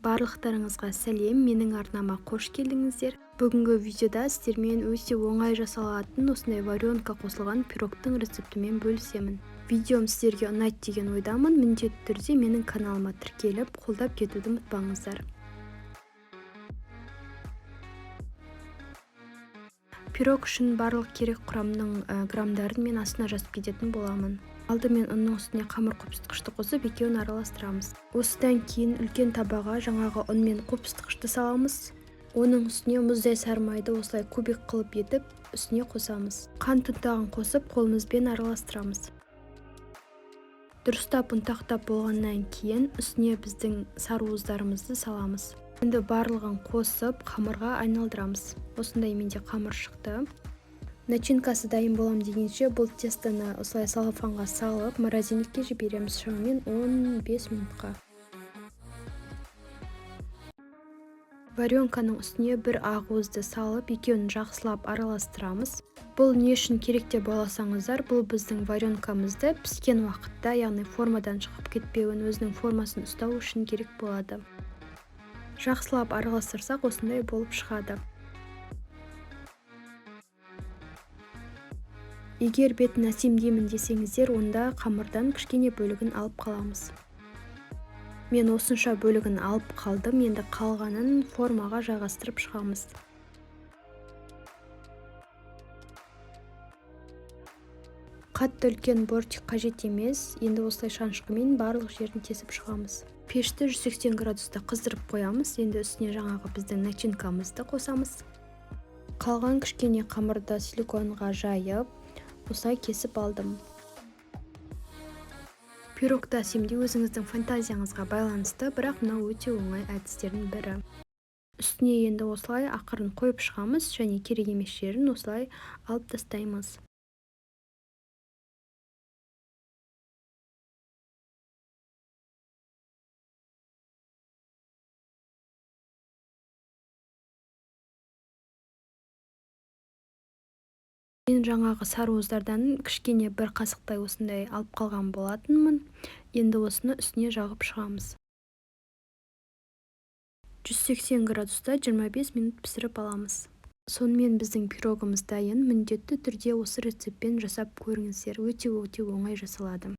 Барлықтарыңызға сәлем, менің арнама қош келдіңіздер. Бүгінгі видеода сіздермен өте оңай жасалатын осындай варенка қосылған пирогтың рецептімен бөлісемін. Видеом сіздерге ұнайды деген ойдамын. Міндетті түрде менің каналыма тіркеліп, қолдап кетуді ұмытпаңыздар. Пирог үшін барлық керек құрамның граммдарын мен астына жазып кететін боламын. Алдымен ұнның үстіне қамыр қопсытқышты қосып, екеуін араластырамыз. Осыдан кейін үлкен табаға жаңағы ұн мен қопсытқышты саламыз. Оның үстіне мұздай сарымайды осылай кубик қылып етіп, үстіне қосамыз. Қант ұнтағын қосып, қолымызбен араластырамыз. Дұрыстап ұнтақтап болғаннан кейін үстіне біздің сарыуыздарымызды саламыз. Енді барлығын қосып, қамырға айналдырамыз. Осындай менде қамыр шықты. Начинкасы дайын болам дегенше бұл тестаны осылай салафанға салып, морозильникке жібереміз шамамен 15 минутқа. Варенканың үстіне бір ақуызды салып, екеуін жақсылап араластырамыз. Бұл не үшін керек деп ойласаңыздар, бұл біздің варенкамызды піскен уақытта, яғни формадан шығып кетпеуін, өзінің формасын ұстау үшін керек болады. Жақсылап араластырсақ, осындай болып шығады. Егер бетін әсемдеймін десеңіздер, онда қамырдан кішкене бөлігін алып қаламыз. Мен осынша бөлігін алып қалдым, енді қалғанын формаға жайғастырып шығамыз. Қатты үлкен бортик қажет емес, енді осылай шанышқымен барлық жерін тесіп шығамыз. Пешті 180 градуста қыздырып қоямыз, енді үстіне жаңағы біздің начинкамызды қосамыз. Қалған кішкене қамырды силиконға жайып, осылай кесіп алдым. Пирогты әсемдеу өзіңіздің фантазияңызға байланысты, бірақ мынау өте оңай әдістердің бірі. Үстіне енді осылай ақырын қойып шығамыз, және керек емес жерін осылай алып тастаймыз. Мен жаңағы сарыуыздардан кішкене бір қасықтай осындай алып қалған болатынмын. Енді осыны үстіне жағып шығамыз. 180 градуста 25 минут пісіріп аламыз. Сонымен біздің пирогымыз дайын. Міндетті түрде осы рецептпен жасап көріңіздер. Өте оңай жасалады.